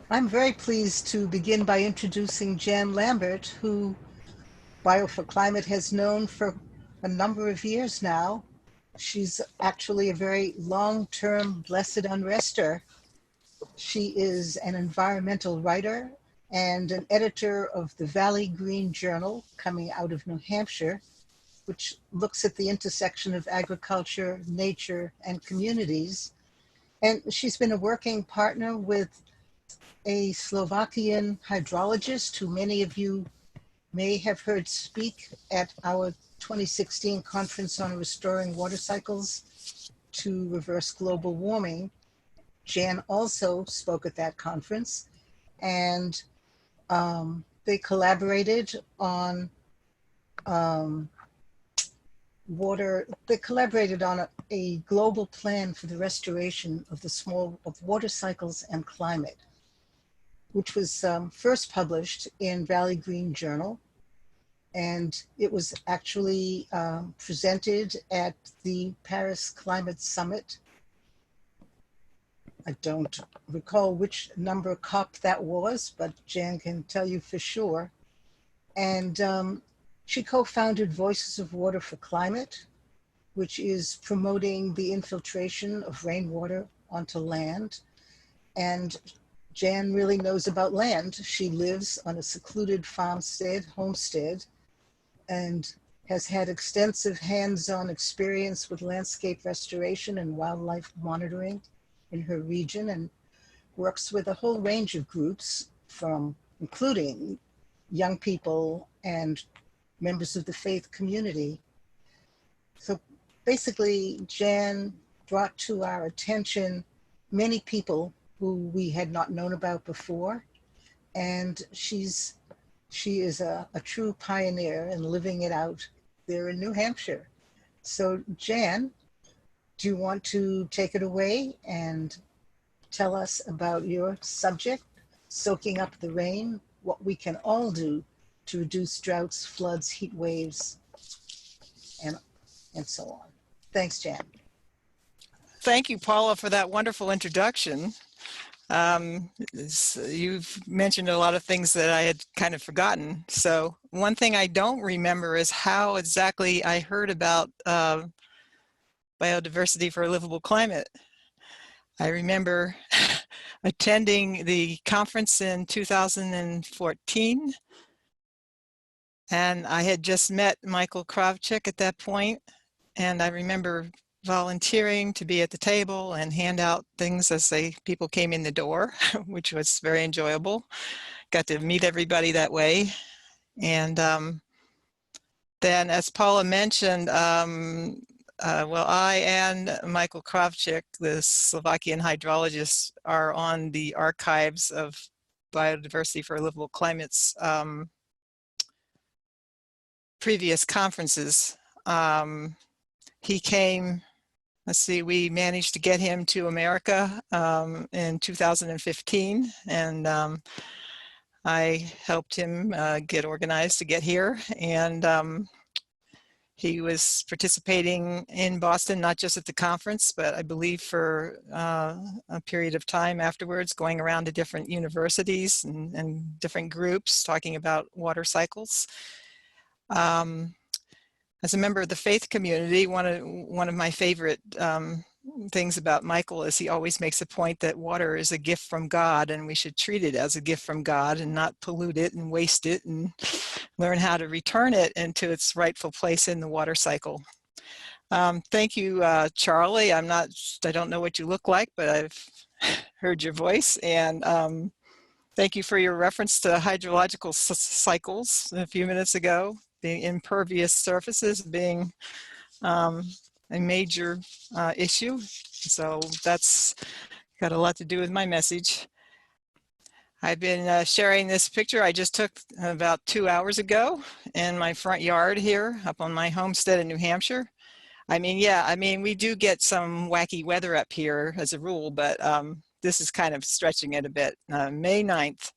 I'm very pleased to begin by introducing Jan Lambert, who Bio4Climate has known for a number of years now. She's actually a very long-term blessed unrester. She is an environmental writer and an editor of the Valley Green Journal, coming out of New Hampshire, which looks at the intersection of agriculture, nature, and communities. And she's been a working partner with a Slovakian hydrologist who many of you may have heard speak at our 2016 Conference on Restoring Water Cycles to Reverse Global Warming. Jan also spoke at that conference, and they collaborated on a global plan for the restoration of water cycles and climate, which was first published in Valley Green Journal. And it was actually presented at the Paris Climate Summit. I don't recall which number COP that was, but Jan can tell you for sure. And she co-founded Voices of Water for Climate, which is promoting the infiltration of rainwater onto land. And Jan really knows about land. She lives on a secluded homestead, and has had extensive hands-on experience with landscape restoration and wildlife monitoring in her region, and works with a whole range of groups, including young people and members of the faith community. So basically, Jan brought to our attention many people who we had not known about before, and she is a true pioneer in living it out there in New Hampshire. So Jan, do you want to take it away and tell us about your subject, soaking up the rain, what we can all do to reduce droughts, floods, heat waves, and so on. Thanks, Jan. Thank you, Paula, for that wonderful introduction. You've mentioned a lot of things that I had kind of forgotten. So one thing I don't remember is how exactly I heard about biodiversity for a livable climate. I remember attending the conference in 2014, and I had just met Michael Kravchuk at that point, and I remember volunteering to be at the table and hand out things as people came in the door, which was very enjoyable. Got to meet everybody that way. And then, as Paula mentioned, well, I and Michael Kravchuk, the Slovakian hydrologist, are on the archives of Biodiversity for Livable Climate's previous conferences. He came, let's see, we managed to get him to America in 2015, and I helped him get organized to get here. And he was participating in Boston, not just at the conference, but I believe for a period of time afterwards, going around to different universities and different groups talking about water cycles. As a member of the faith community, one of my favorite things about Michael is he always makes a point that water is a gift from God, and we should treat it as a gift from God and not pollute it and waste it, and learn how to return it into its rightful place in the water cycle. Thank you, Charlie. I don't know what you look like, but I've heard your voice, and thank you for your reference to hydrological cycles a few minutes ago. The impervious surfaces being a major issue. So that's got a lot to do with my message. I've been sharing this picture I just took about 2 hours ago in my front yard here up on my homestead in New Hampshire. I mean, we do get some wacky weather up here as a rule, but this is kind of stretching it a bit. May 9th,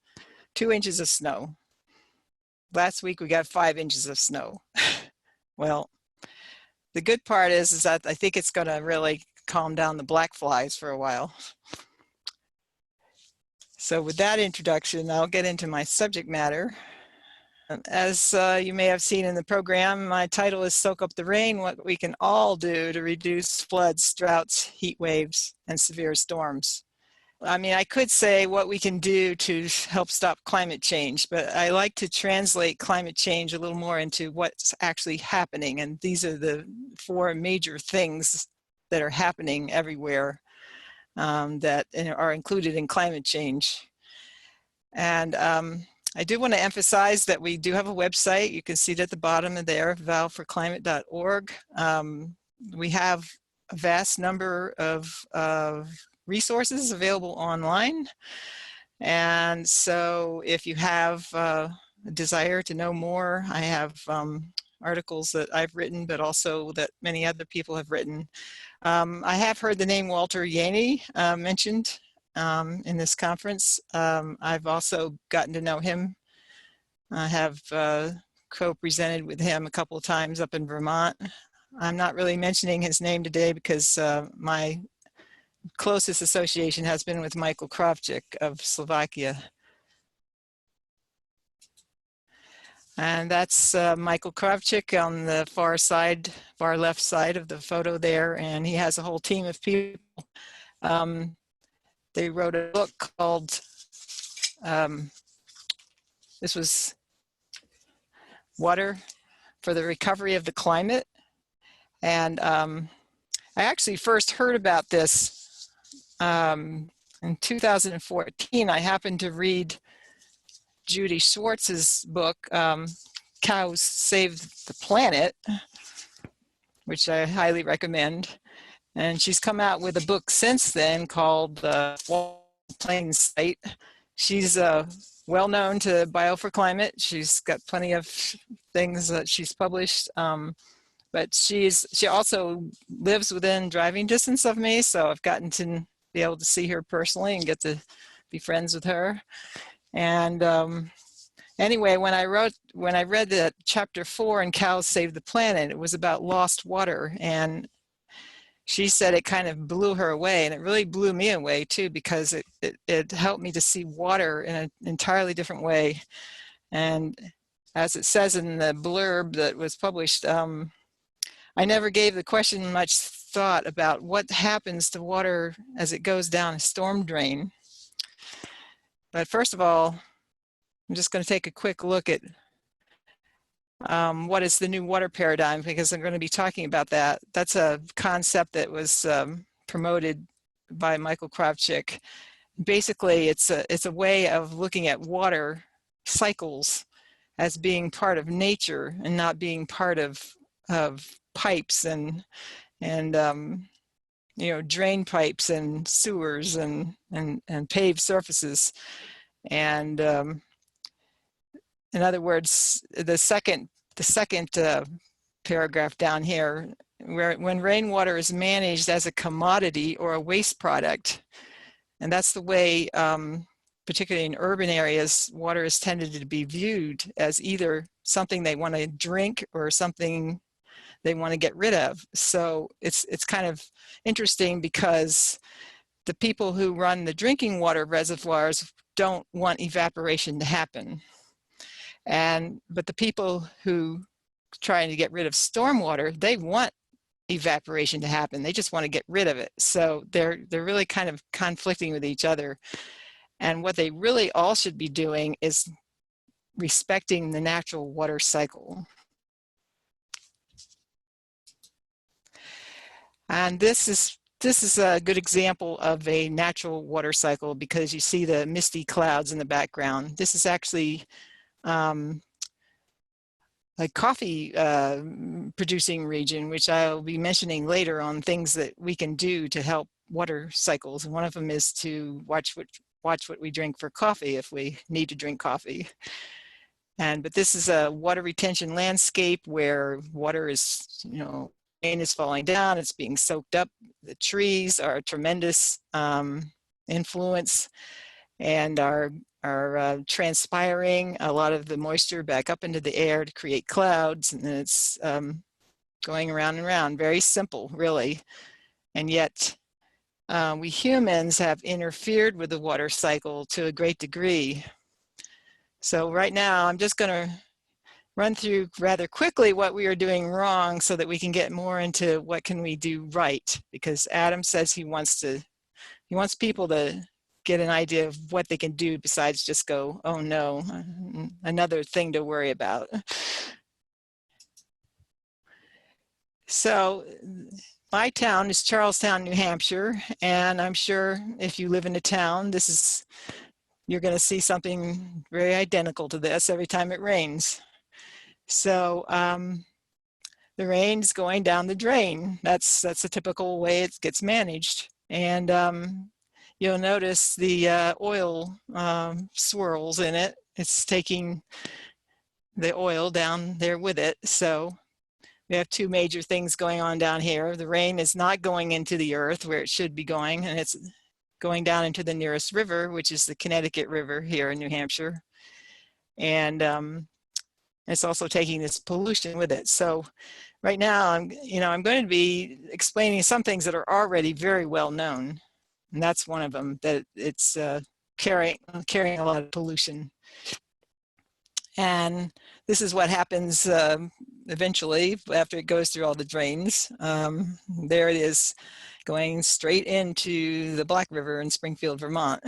2 inches of snow. Last week we got 5 inches of snow. Well, the good part is that I think it's going to really calm down the black flies for a while. So with that introduction, I'll get into my subject matter. As you may have seen in the program, my title is Soak Up the Rain, What We Can All Do to Reduce Floods, Droughts, Heat Waves, and Severe Storms. I mean, I could say what we can do to help stop climate change, but I like to translate climate change a little more into what's actually happening. And these are the 4 major things that are happening everywhere that are included in climate change. And I do want to emphasize that we do have a website. You can see it at the bottom of there, valveforclimate.org. We have a vast number of resources available online. And so if you have a desire to know more, I have articles that I've written, but also that many other people have written. I have heard the name Walter Yaney mentioned in this conference. I've also gotten to know him. I have co-presented with him a couple of times up in Vermont. I'm not really mentioning his name today because my closest association has been with Michael Kravchik of Slovakia. And that's Michael Kravchik on the far left side of the photo there. And he has a whole team of people. They wrote a book called, this was Water for the Recovery of the Climate. And I actually first heard about this in 2014. I happened to read Judy Schwartz's book, Cows Save the Planet, which I highly recommend. And she's come out with a book since then called Champlain Site. She's well known to Bio for Climate. She's got plenty of things that she's published. But she also lives within driving distance of me, so I've gotten to be able to see her personally and get to be friends with her. And anyway, when I read that chapter 4 in Cows Save the Planet, it was about lost water, and she said it kind of blew her away, and it really blew me away too, because it helped me to see water in an entirely different way. And as it says in the blurb that was published, I never gave the question much thought about what happens to water as it goes down a storm drain. But first of all, I'm just going to take a quick look at what is the new water paradigm, because I'm going to be talking about that. That's a concept that was promoted by Michael Kravchik. Basically, it's a way of looking at water cycles as being part of nature and not being part of pipes and you know, drain pipes and sewers and paved surfaces. And in other words, the second paragraph down here, when rainwater is managed as a commodity or a waste product, and that's the way, particularly in urban areas, water is tended to be viewed as either something they want to drink or something they want to get rid of. So it's kind of interesting because the people who run the drinking water reservoirs don't want evaporation to happen. But the people who trying to get rid of stormwater, they want evaporation to happen. They just want to get rid of it. So they're really kind of conflicting with each other. And what they really all should be doing is respecting the natural water cycle. And this is a good example of a natural water cycle, because you see the misty clouds in the background. This is actually a coffee producing region, which I'll be mentioning later on things that we can do to help water cycles. And one of them is to watch what we drink for coffee if we need to drink coffee. But this is a water retention landscape where water is, you know, rain is falling down, it's being soaked up. The trees are a tremendous influence and are transpiring a lot of the moisture back up into the air to create clouds, and then it's going around and around. Very simple, really. And yet we humans have interfered with the water cycle to a great degree. So right now, I'm just going to run through rather quickly what we are doing wrong so that we can get more into what can we do right, because Adam says he wants people to get an idea of what they can do besides just go, oh no, another thing to worry about. So my town is Charlestown, New Hampshire, and I'm sure if you live in a town, you're going to see something very identical to this every time it rains. So the rain's going down the drain. That's a typical way it gets managed. And you'll notice the oil swirls in it. It's taking the oil down there with it. So we have two major things going on down here. The rain is not going into the earth where it should be going, and it's going down into the nearest river, which is the Connecticut River here in New Hampshire. And it's also taking this pollution with it. So right now, I'm going to be explaining some things that are already very well known. And that's one of them, that it's carrying a lot of pollution. And this is what happens eventually after it goes through all the drains. There it is, going straight into the Black River in Springfield, Vermont.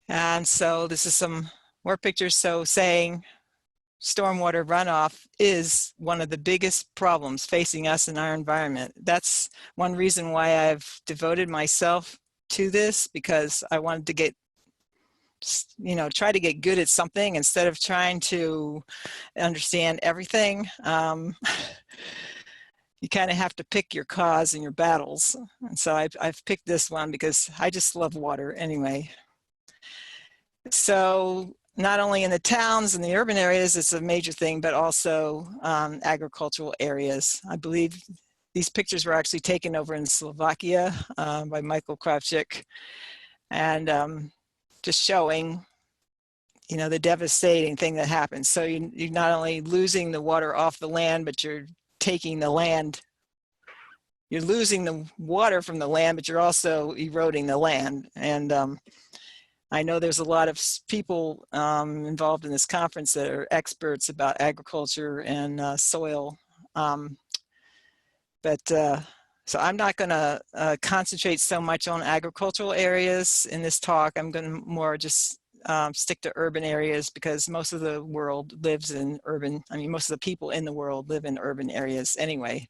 And so this is some more pictures. So saying stormwater runoff is one of the biggest problems facing us in our environment. That's one reason why I've devoted myself to this, because I wanted to try to get good at something instead of trying to understand everything. You kind of have to pick your cause and your battles. And so I've picked this one because I just love water anyway. So not only in the towns and the urban areas, it's a major thing, but also agricultural areas. I believe these pictures were actually taken over in Slovakia by Michael Kravchik, and just showing, the devastating thing that happens. So you're not only losing the water off the land, but you're taking the land. You're losing the water from the land, but you're also eroding the land. And I know there's a lot of people involved in this conference that are experts about agriculture and soil. So I'm not going to concentrate so much on agricultural areas in this talk. I'm going to more just stick to urban areas, because most of the world lives in most of the people in the world live in urban areas anyway.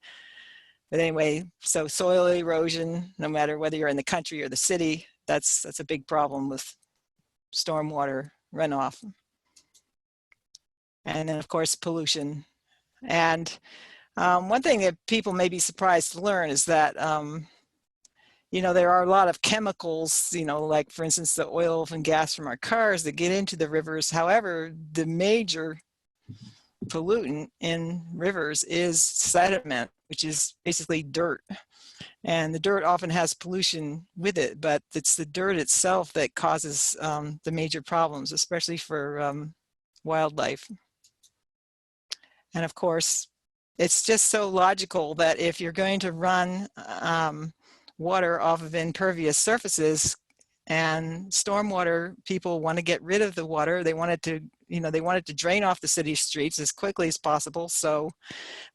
But anyway, so soil erosion, no matter whether you're in the country or the city, that's a big problem with stormwater runoff. And then of course pollution. And one thing that people may be surprised to learn is that there are a lot of chemicals, like for instance the oil and gas from our cars that get into the rivers. However, the major pollutant in rivers is sediment, which is basically dirt. And the dirt often has pollution with it, but it's the dirt itself that causes the major problems, especially for wildlife. And of course, it's just so logical that if you're going to run water off of impervious surfaces, and stormwater people want to get rid of the water, they want it to drain off the city streets as quickly as possible. So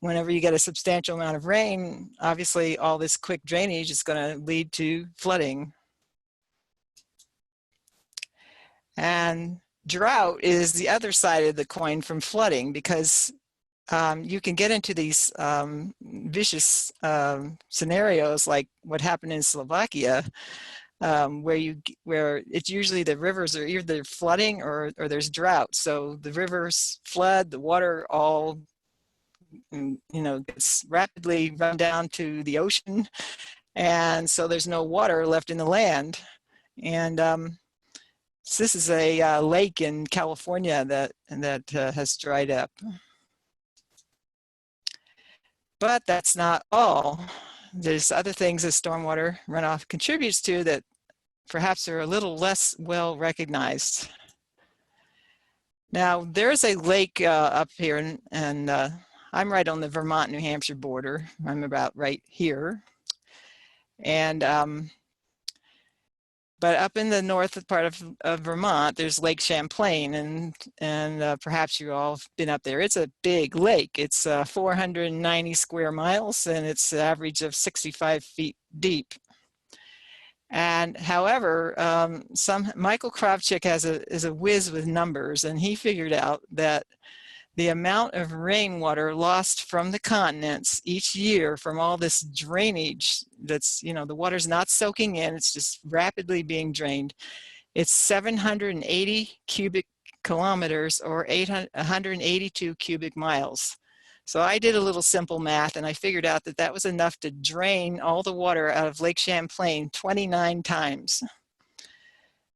whenever you get a substantial amount of rain, obviously all this quick drainage is going to lead to flooding. And drought is the other side of the coin from flooding, because you can get into these vicious scenarios like what happened in Slovakia, where it's usually the rivers are either flooding or there's drought. So the rivers flood, the water all gets rapidly run down to the ocean, and so there's no water left in the land. And so this is a lake in California that has dried up. But that's not all. There's other things that stormwater runoff contributes to that perhaps are a little less well recognized. Now, there's a lake up here in I'm right on the Vermont-New Hampshire border. I'm about right here. And but up in the north part of Vermont, there's Lake Champlain, and perhaps you all have been up there. It's a big lake. It's 490 square miles, and it's an average of 65 feet deep. And however, Michael Kravchuk is a whiz with numbers, and he figured out that the amount of rainwater lost from the continents each year from all this drainage that's, the water's not soaking in, it's just rapidly being drained. It's 780 cubic kilometers or 182 cubic miles. So I did a little simple math and I figured out that that was enough to drain all the water out of Lake Champlain 29 times.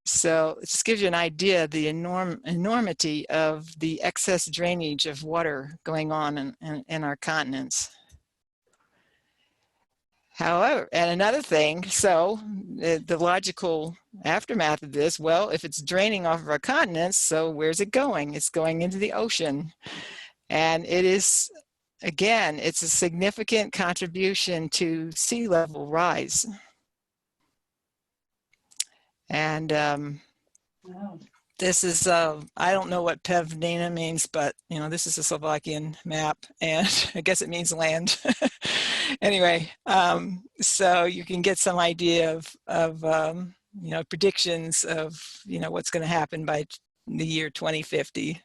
So it just gives you an idea of the enormity of the excess drainage of water going on in our continents. However, and another thing, so the logical aftermath of this, well, if it's draining off of our continents, so where's it going? It's going into the ocean. And it is, again, it's a significant contribution to sea level rise. And Wow. this is, I don't know what Pevnina means, but this is a Slovakian map, and I guess it means land. Anyway, so you can get some idea of predictions of, what's going to happen by the year 2050.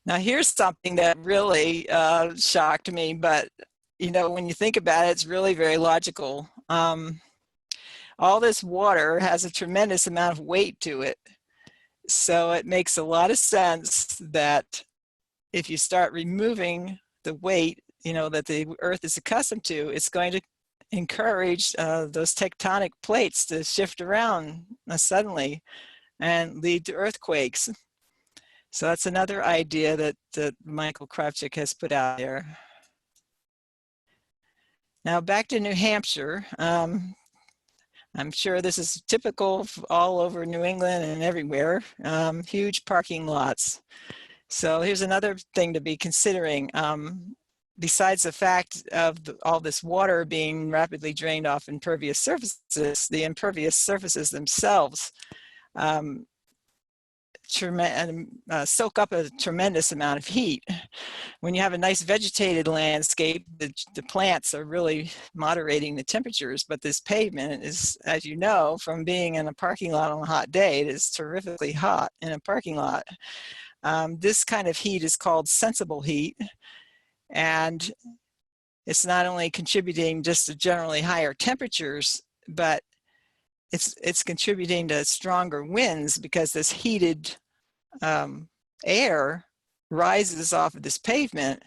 Now here's something that really shocked me, but when you think about it, it's really very logical. All this water has a tremendous amount of weight to it. So it makes a lot of sense that if you start removing the weight, that the Earth is accustomed to, it's going to encourage those tectonic plates to shift around suddenly and lead to earthquakes. So that's another idea that Michael Kravchuk has put out there. Now back to New Hampshire. I'm sure this is typical all over New England and everywhere, huge parking lots. So here's another thing to be considering. Besides the fact of all this water being rapidly drained off impervious surfaces, the impervious surfaces themselves soak up a tremendous amount of heat. When you have a nice vegetated landscape, the plants are really moderating the temperatures, but this pavement is, as you know, from being in a parking lot on a hot day, it is terrifically hot in a parking lot. This kind of heat is called sensible heat, and it's not only contributing just to generally higher temperatures, but it's contributing to stronger winds because this heated air rises off of this pavement,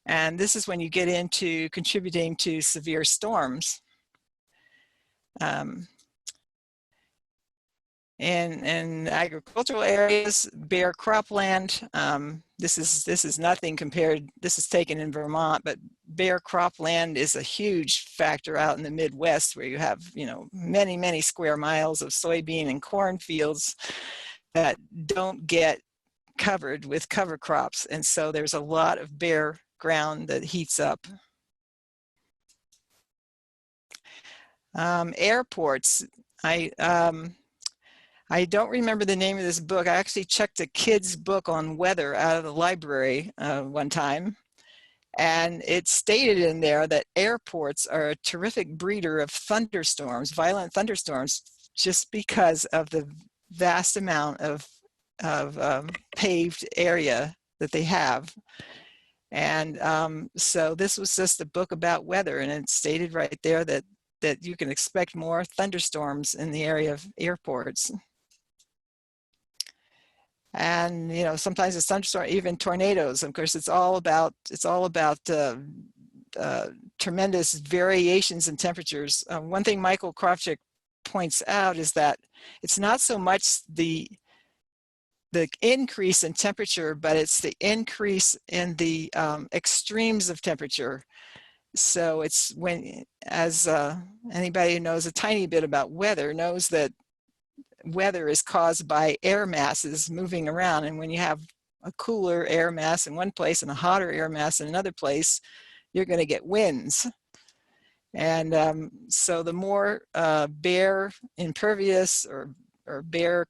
and this is when you get into contributing to severe storms. In agricultural areas, bare cropland, this is nothing compared, this is taken in Vermont, but bare cropland is a huge factor out in the Midwest where you have, many, many square miles of soybean and corn fields that don't get covered with cover crops. And so there's a lot of bare ground that heats up. Airports, I don't remember the name of this book. I actually checked a kid's book on weather out of the library one time. And it stated in there that airports are a terrific breeder of thunderstorms, violent thunderstorms, just because of the vast amount of paved area that they have. And so this was just a book about weather, and it stated right there that you can expect more thunderstorms in the area of airports. And sometimes a thunderstorm, even tornadoes. Of course, it's all about tremendous variations in temperatures. One thing Michael Kravchuk points out is that it's not so much the increase in temperature, but it's the increase in the extremes of temperature. So it's when, as anybody who knows a tiny bit about weather knows that weather is caused by air masses moving around, and when you have a cooler air mass in one place and a hotter air mass in another place, you're going to get winds. And so the more bare, impervious, or bare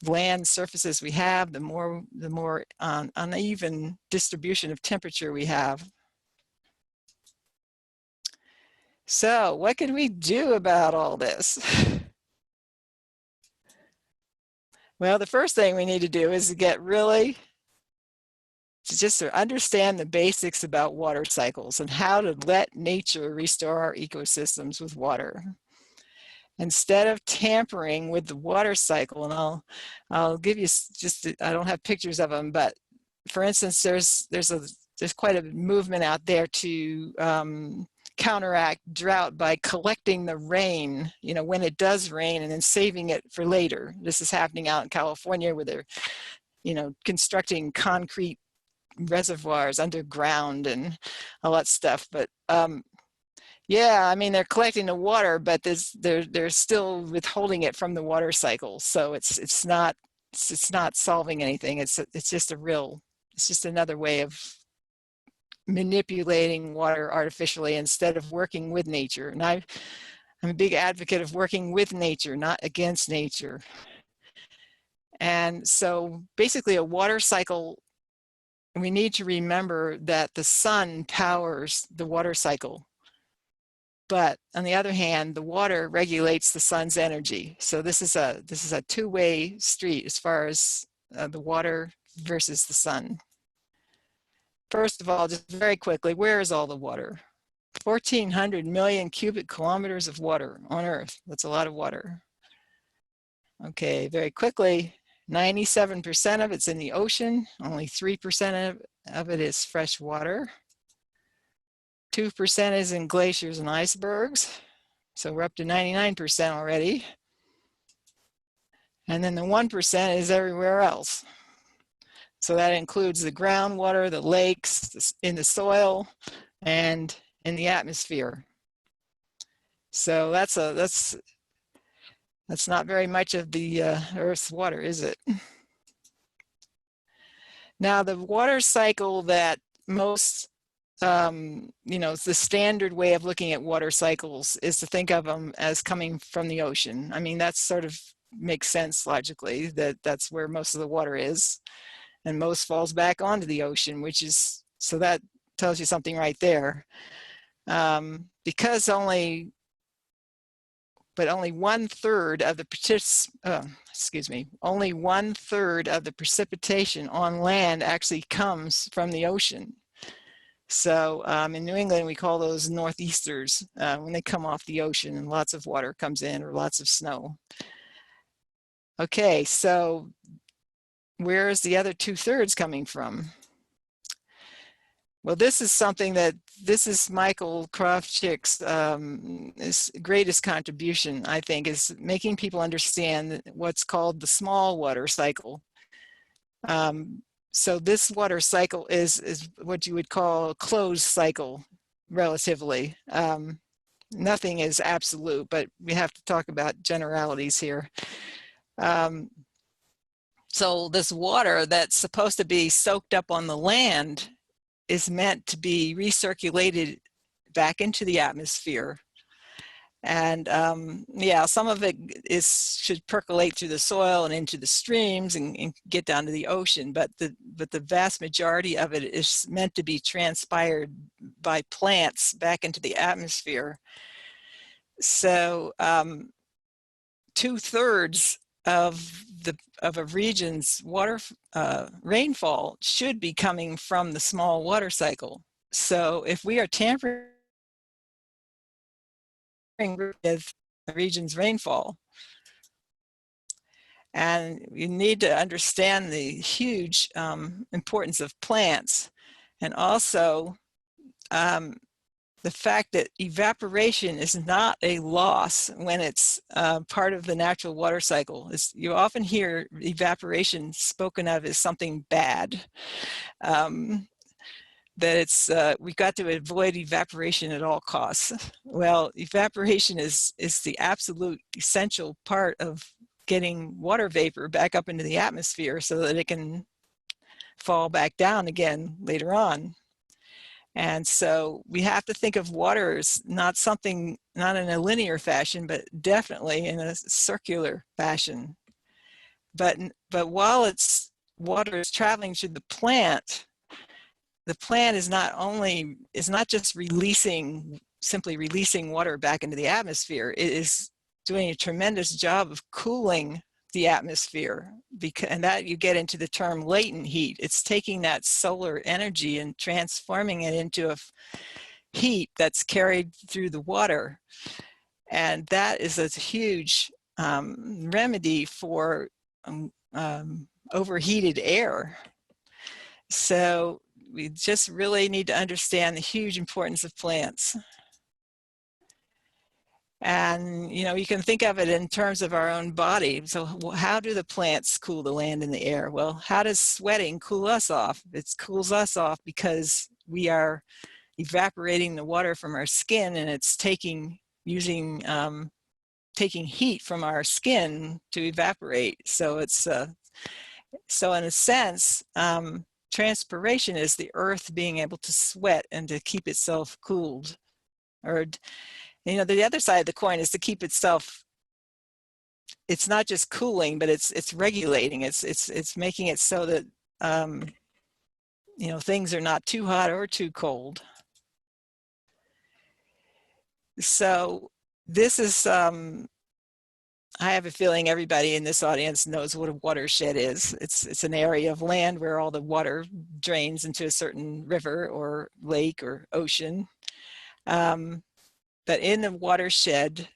land surfaces we have, the more uneven distribution of temperature we have. So what can we do about all this? Well, the first thing we need to do is to get really just to understand the basics about water cycles and how to let nature restore our ecosystems with water. Instead of tampering with the water cycle, and I'll give you just, I don't have pictures of them, but for instance, there's quite a movement out there to counteract drought by collecting the rain, you know, when it does rain, and then saving it for later. This is happening out in California where they're, you know, constructing concrete reservoirs underground and all that stuff. But yeah, I mean, they're collecting the water, but they're still withholding it from the water cycle. So it's not solving anything. It's just another way of manipulating water artificially instead of working with nature. And I'm a big advocate of working with nature, not against nature. And so basically a water cycle, we need to remember that the sun powers the water cycle. But on the other hand, the water regulates the sun's energy. So this is a two-way street as far as the water versus the sun. First of all, just very quickly, where is all the water? 1,400 million cubic kilometers of water on Earth. That's a lot of water. Okay, very quickly, 97% of it's in the ocean. Only 3% of it is fresh water. 2% is in glaciers and icebergs. So we're up to 99% already. And then the 1% is everywhere else. So that includes the groundwater, the lakes, in the soil, and in the atmosphere. So that's not very much of the Earth's water, is it? Now, the water cycle that most, you know, the standard way of looking at water cycles is to think of them as coming from the ocean. I mean, that sort of makes sense logically, that that's where most of the water is. And most falls back onto the ocean, which is, so that tells you something right there. Because only 1/3 of the only 1/3 of the precipitation on land actually comes from the ocean. So in New England, we call those northeasters when they come off the ocean and lots of water comes in, or lots of snow. Okay, so where is the other 2/3 coming from? Well, this is something this is Michael Krofchick's his greatest contribution, I think, is making people understand what's called the small water cycle. So this water cycle is what you would call a closed cycle, relatively. Nothing is absolute, but we have to talk about generalities here. So this water that's supposed to be soaked up on the land is meant to be recirculated back into the atmosphere. And yeah, some of it should percolate through the soil and into the streams and get down to the ocean, but the vast majority of it is meant to be transpired by plants back into the atmosphere. So 2/3 of a region's water rainfall should be coming from the small water cycle. So if we are tampering with the region's rainfall, and you need to understand the huge importance of plants, and also the fact that evaporation is not a loss when it's part of the natural water cycle. You often hear evaporation spoken of as something bad. That we've got to avoid evaporation at all costs. Well, evaporation is the absolute essential part of getting water vapor back up into the atmosphere so that it can fall back down again later on. And so we have to think of water as not in a linear fashion, but definitely in a circular fashion. But while water is traveling through the plant is not just simply releasing water back into the atmosphere. It is doing a tremendous job of cooling the atmosphere, and that you get into the term latent heat. It's taking that solar energy and transforming it into a heat that's carried through the water. And that is a huge remedy for overheated air. So we just really need to understand the huge importance of plants. And, you know, you can think of it in terms of our own body. So how do the plants cool the land and the air? Well, how does sweating cool us off? It cools us off because we are evaporating the water from our skin, and it's taking heat from our skin to evaporate. So it's so in a sense, transpiration is the earth being able to sweat and to keep itself cooled. Or, you know, the other side of the coin is to keep itself, it's not just cooling, but it's regulating. It's making it so that, you know, things are not too hot or too cold. So this is, I have a feeling everybody in this audience knows what a watershed is. It's an area of land where all the water drains into a certain river or lake or ocean. But in the watershed,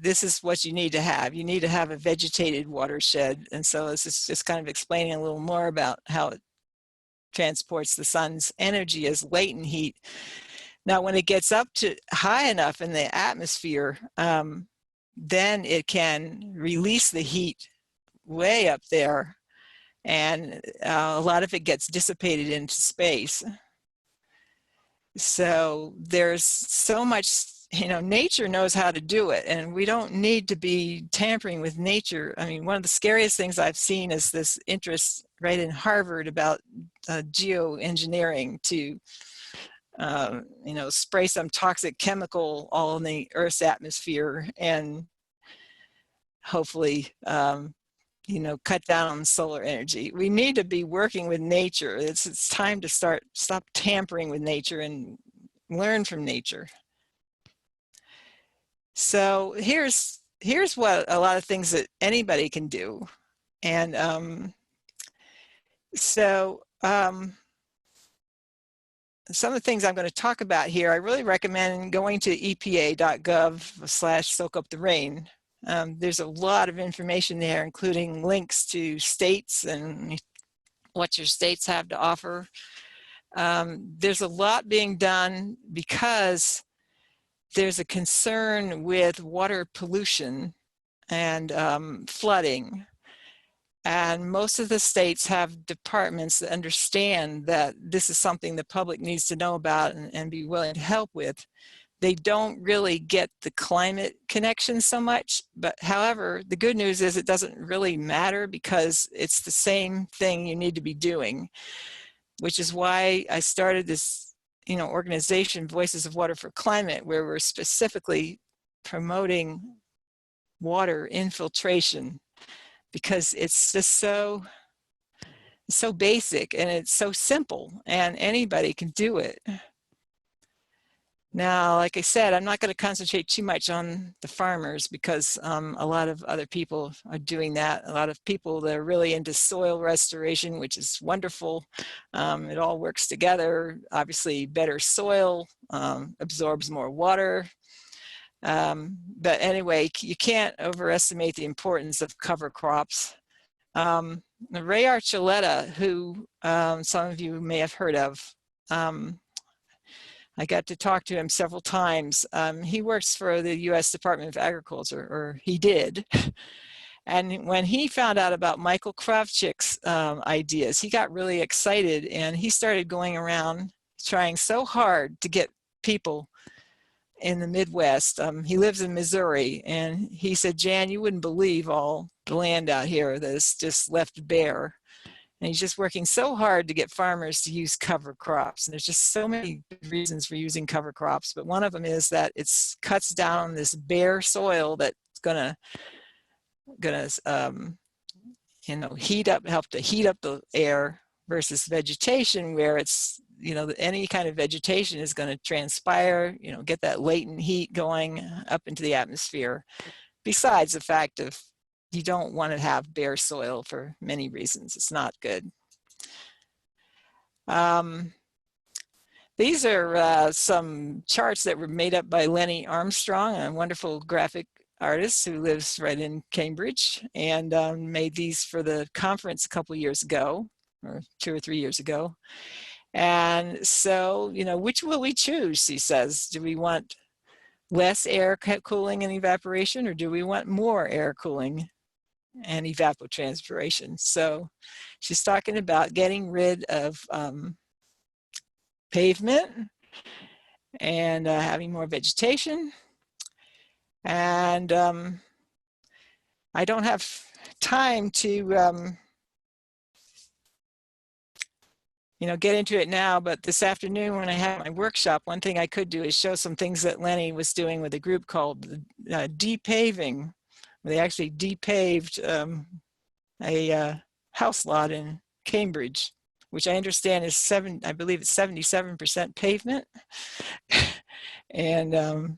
this is what you need to have. You need to have a vegetated watershed. And so this is just kind of explaining a little more about how it transports the sun's energy as latent heat. Now, when it gets up to high enough in the atmosphere, then it can release the heat way up there, and a lot of it gets dissipated into space. So there's so much, you know, nature knows how to do it, and we don't need to be tampering with nature. I mean, one of the scariest things I've seen is this interest right in Harvard about geoengineering to you know, spray some toxic chemical all in the Earth's atmosphere and hopefully, you know, cut down on solar energy. We need to be working with nature. It's time to stop tampering with nature and learn from nature. So here's what a lot of things that anybody can do. And some of the things I'm going to talk about here, I really recommend going to epa.gov/soakuptherain. There's a lot of information there, including links to states and what your states have to offer. There's a lot being done because there's a concern with water pollution and flooding. And most of the states have departments that understand that this is something the public needs to know about and be willing to help with. They don't really get the climate connection so much, but however, the good news is it doesn't really matter because it's the same thing you need to be doing, which is why I started this, you know, organization, Voices of Water for Climate, where we're specifically promoting water infiltration, because it's just so basic and it's so simple and anybody can do it. Now, like I said, I'm not going to concentrate too much on the farmers because a lot of other people are doing that. A lot of people that are really into soil restoration, which is wonderful. It all works together. Obviously, better soil absorbs more water. But anyway, you can't overestimate the importance of cover crops. Ray Archuleta, who some of you may have heard of, I got to talk to him several times. He works for the U.S. Department of Agriculture, or he did. And when he found out about Michael Kravchuk's ideas, he got really excited and he started going around trying so hard to get people in the Midwest. He lives in Missouri, and he said, Jan, you wouldn't believe all the land out here that's just left bare. And he's just working so hard to get farmers to use cover crops. And there's just so many reasons for using cover crops, but one of them is that it cuts down this bare soil that's gonna you know, help to heat up the air, versus vegetation where it's, you know, any kind of vegetation is going to transpire, you know, get that latent heat going up into the atmosphere. Besides the fact of you don't want to have bare soil for many reasons. It's not good. These are some charts that were made up by Lenny Armstrong, a wonderful graphic artist who lives right in Cambridge, and made these for the conference a couple years ago, or 2 or 3 years ago. And so, you know, which will we choose, he says? Do we want less air cooling and evaporation, or do we want more air cooling and evapotranspiration? So she's talking about getting rid of pavement and having more vegetation. And I don't have time to you know, get into it now, but this afternoon when I have my workshop, one thing I could do is show some things that Lenny was doing with a group called depaving, where they actually depaved a house lot in Cambridge, which I understand is I believe it's 77% pavement. And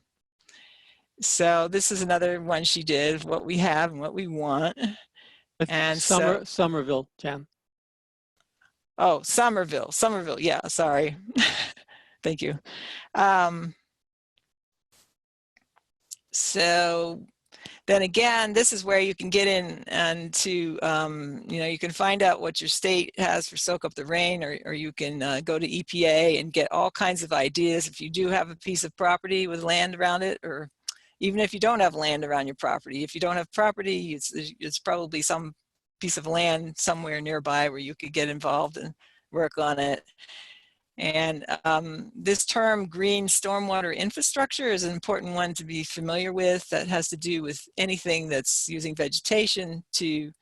so this is another one she did, what we have and what we want. And Somerville, Jan. Oh, Somerville, yeah, sorry. Thank you. So then again, this is where you can get in and to, you know, you can find out what your state has for soak up the rain, or you can go to EPA and get all kinds of ideas if you do have a piece of property with land around it, or even if you don't have land around your property. If you don't have property, it's probably some piece of land somewhere nearby where you could get involved and work on it. And this term green stormwater infrastructure is an important one to be familiar with. That has to do with anything that's using vegetation to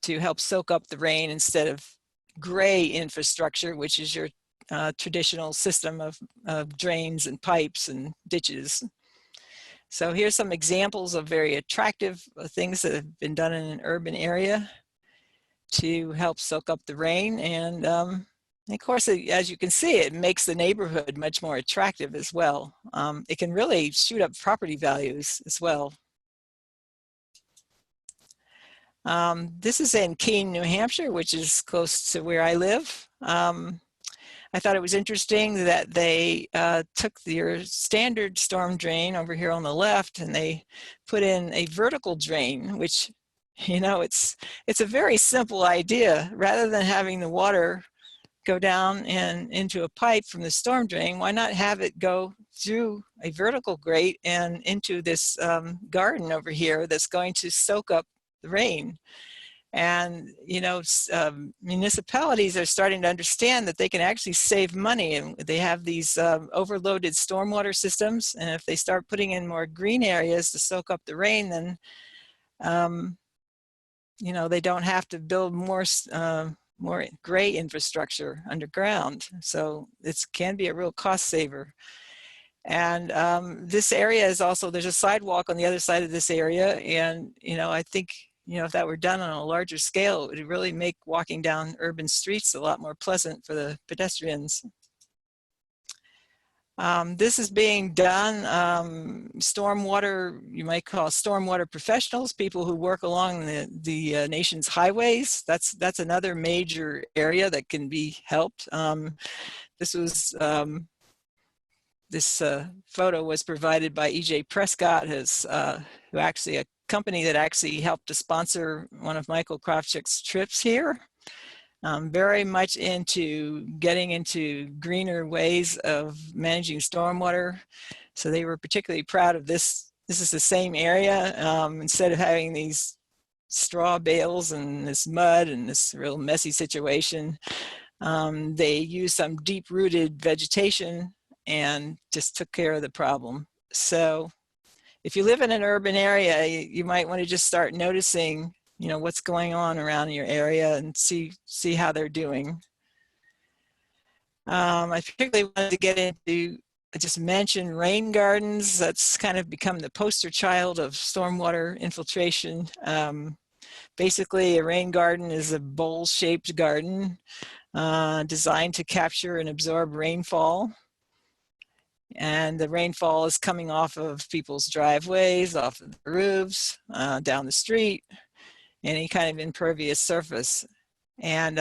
help soak up the rain, instead of gray infrastructure, which is your traditional system of drains and pipes and ditches. So here's some examples of very attractive things that have been done in an urban area to help soak up the rain. And of course, as you can see, it makes the neighborhood much more attractive as well. It can really shoot up property values as well. This is in Keene, New Hampshire, which is close to where I live. I thought it was interesting that they took your standard storm drain over here on the left, and they put in a vertical drain, which, you know, it's a very simple idea. Rather than having the water go down and into a pipe from the storm drain, why not have it go through a vertical grate and into this garden over here that's going to soak up the rain? And, you know, municipalities are starting to understand that they can actually save money, and they have these overloaded stormwater systems. And if they start putting in more green areas to soak up the rain, then, you know, they don't have to build more gray infrastructure underground. So it can be a real cost saver. And this area is also, there's a sidewalk on the other side of this area. And, you know, I think, you know, if that were done on a larger scale, it would really make walking down urban streets a lot more pleasant for the pedestrians. This is being done, stormwater, you might call stormwater professionals, people who work along the nation's highways. That's another major area that can be helped. This photo was provided by E.J. Prescott, who actually a company that actually helped to sponsor one of Michael Kravchuk's trips here. Very much into getting into greener ways of managing stormwater. So they were particularly proud of this. This is the same area. Instead of having these straw bales and this mud and this real messy situation, they used some deep-rooted vegetation and just took care of the problem. So if you live in an urban area, you might want to just start noticing, you know, what's going on around your area and see how they're doing. I particularly wanted to get into, I just mentioned rain gardens. That's kind of become the poster child of stormwater infiltration. Basically, a rain garden is a bowl-shaped garden designed to capture and absorb rainfall. And the rainfall is coming off of people's driveways, off of the roofs, down the street, any kind of impervious surface. And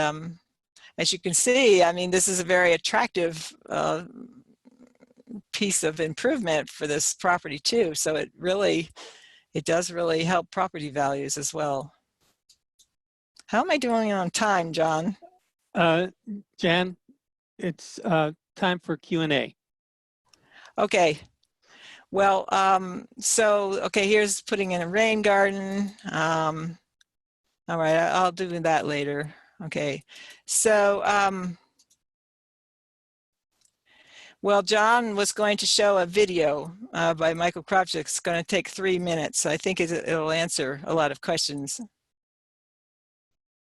as you can see, I mean, this is a very attractive piece of improvement for this property too. So it does really help property values as well. How am I doing on time, John? Jan, it's time for Q&A. Okay. Well, okay, here's putting in a rain garden. All right, I'll do that later. Okay, so, well, John was going to show a video by Michael Krawczyk. It's going to take 3 minutes. I think it'll answer a lot of questions.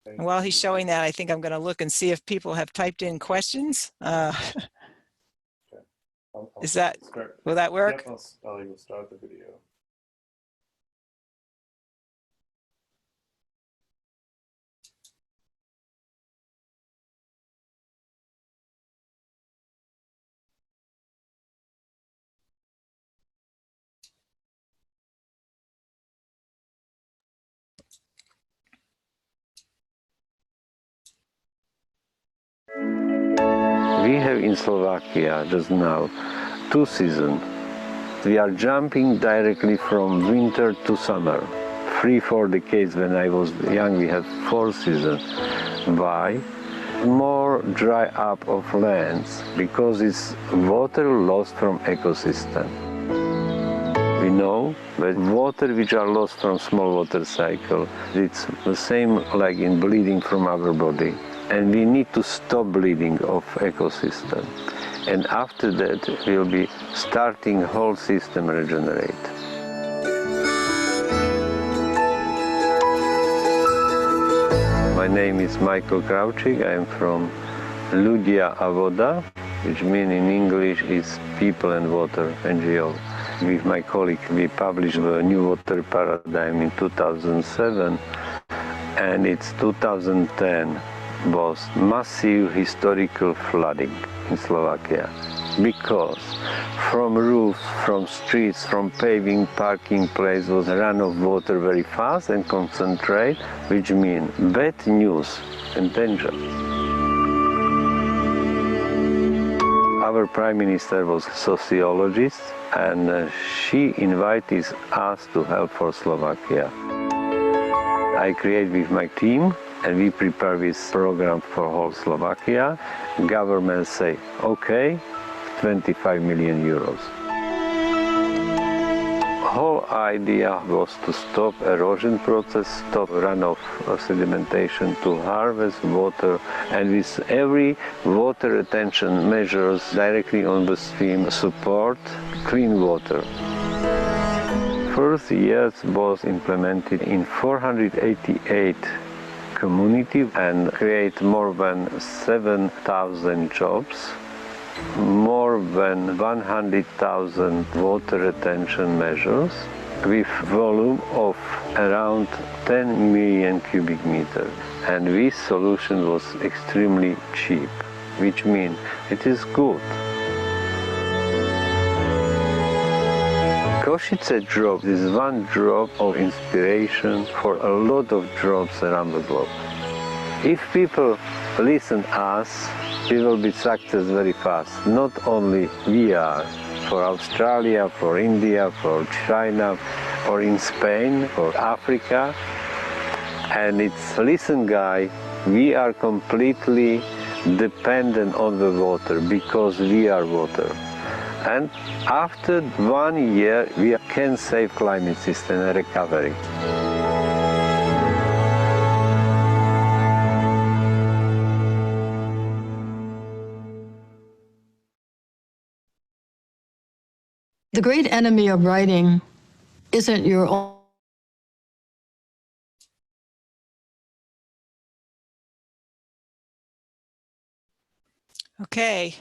And while he's showing that, I think I'm going to look and see if people have typed in questions. Is that, will that work? Yep, I'll even start the video. We have in Slovakia just now 2 seasons. We are jumping directly from winter to summer. 3-4 decades when I was young, we had 4 seasons. Why? More dry up of lands because it's water lost from ecosystem. We know that water which are lost from small water cycle, it's the same like in bleeding from our body. And we need to stop bleeding of ecosystem. And after that, we'll be starting whole system regenerate. My name is Michael Krawczyk. I'm from Ľudia a voda, which means in English is People and Water NGO. With my colleague, we published the new water paradigm in 2007, and it's 2010. Was massive historical flooding in Slovakia because from roofs, from streets, from paving, parking place was runoff water very fast and concentrate, which means bad news and danger. Our prime minister was a sociologist and she invited us to help for Slovakia. I create with my team and we prepare this program for whole Slovakia. Government say, okay, 25 million euros. Whole idea was to stop erosion process, stop runoff sedimentation, to harvest water, and with every water retention measures directly on the stream support clean water. First years was implemented in 488 community and create more than 7,000 jobs, more than 100,000 water retention measures with volume of around 10 million cubic meters. And this solution was extremely cheap, which means it is good. Košice drop is one drop of inspiration for a lot of drops around the globe. If people listen us, we will be success very fast. Not only we are, for Australia, for India, for China, or in Spain, for Africa. And it's listen guy, we are completely dependent on the water because we are water. And after 1 year, we can save climate system and recovery. The great enemy of writing isn't your own. Okay.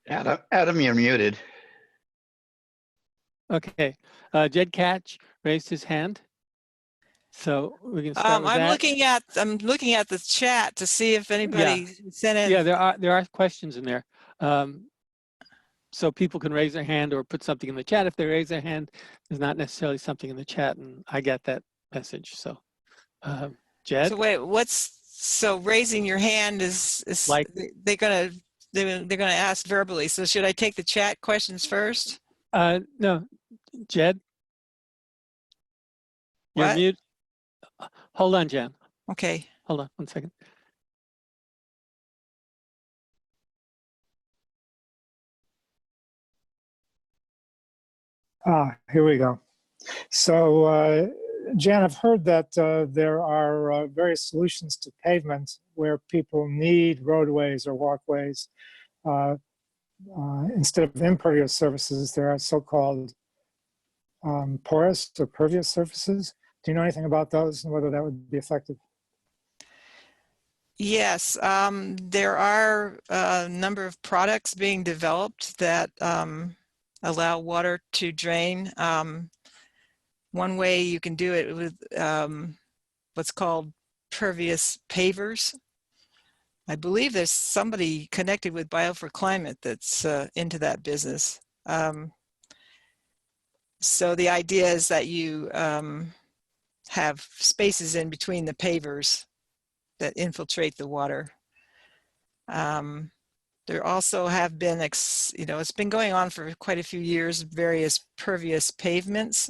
Adam, you're muted. Okay. Jed Catch raised his hand. So we can start with I'm that. looking at the chat to see if anybody sent in. Yeah, there are questions in there. So people can raise their hand or put something in the chat. If they raise their hand, there's not necessarily something in the chat, and I get that message. So, Jed. So wait, so raising your hand is Like, they're gonna ask verbally. So should I take the chat questions first? no, Jed. You're What? mute. Hold on, Jen. Okay. Hold on 1 second. Here we go. So, Jan, I've heard that there are various solutions to pavement where people need roadways or walkways. Instead of impervious surfaces, there are so-called porous or pervious surfaces. Do you know anything about those and whether that would be effective? Yes, there are a number of products being developed that allow water to drain. One way you can do it with what's called Pervious Pavers. I believe there's somebody connected with Bio4Climate that's into that business. So the idea is that you have spaces in between the pavers that infiltrate the water. There also have been, it's been going on for quite a few years, various pervious pavements.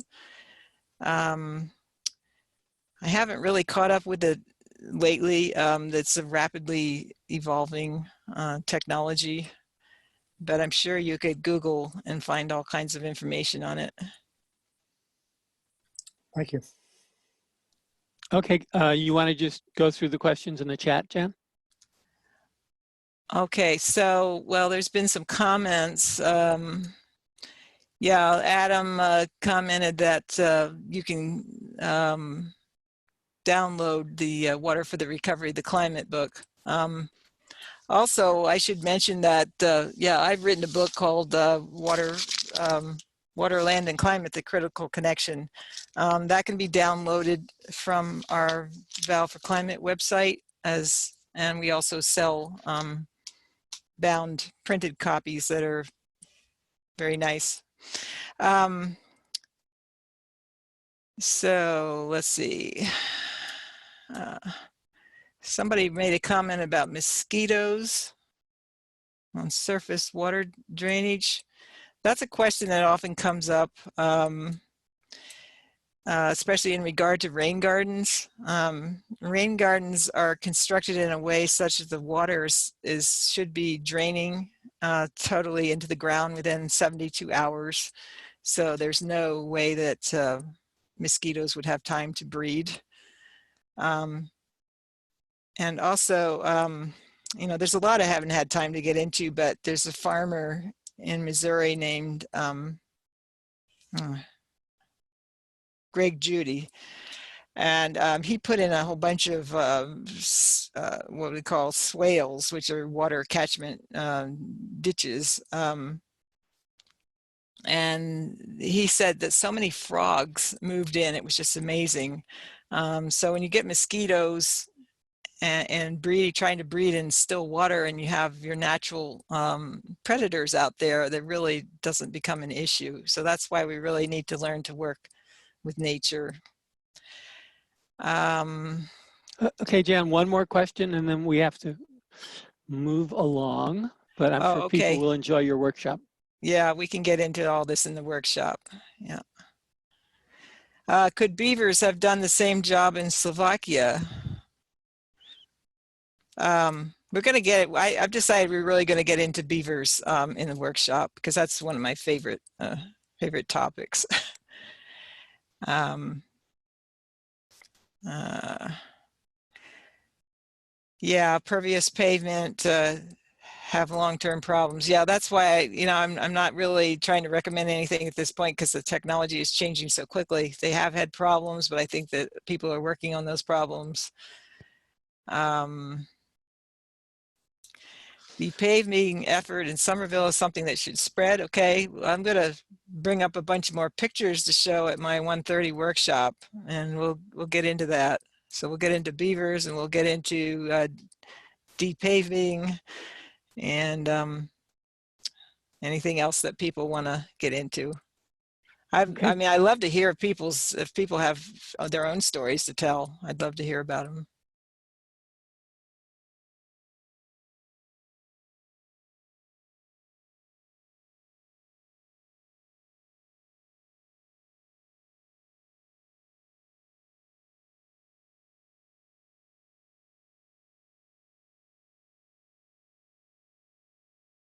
I haven't really caught up with it lately. That's a rapidly evolving technology, but I'm sure you could Google and find all kinds of information on it. Thank you. Okay, you want to just go through the questions in the chat, Jen? Okay, so, well, there's been some comments. Yeah, Adam commented that you can download the Water for the Recovery of the Climate book. Also, I should mention that, yeah, I've written a book called Water, Land and Climate, The Critical Connection. That can be downloaded from our Val4Climate website, and we also sell bound printed copies that are very nice. So let's see. Somebody made a comment about mosquitoes on surface water drainage. That's a question that often comes up, especially in regard to rain gardens. Rain gardens are constructed in a way such that the water should be draining totally into the ground within 72 hours. So there's no way that mosquitoes would have time to breed. And also, there's a lot I haven't had time to get into, but there's a farmer in Missouri named Greg Judy, and he put in a whole bunch of what we call swales, which are water catchment ditches. And he said that so many frogs moved in, it was just amazing. So when you get mosquitoes and trying to breed in still water, and you have your natural predators out there, that really doesn't become an issue. So that's why we really need to learn to work with nature. Okay, Jan, one more question and then we have to move along, but I'm sure people will enjoy your workshop. Yeah, we can get into all this in the workshop. Yeah. Could beavers have done the same job in Slovakia? We're going to get it. I've decided we're really going to get into beavers in the workshop, because that's one of my favorite topics. Yeah, pervious pavement have long-term problems. Yeah, that's why I'm not really trying to recommend anything at this point because the technology is changing so quickly. They have had problems, but I think that people are working on those problems. The paving effort in Somerville is something that should spread. Okay, I'm going to bring up a bunch more pictures to show at my 1:30 workshop, and we'll get into that. So we'll get into beavers, and we'll get into depaving, and anything else that people want to get into. I mean, I love to hear if people have their own stories to tell. I'd love to hear about them.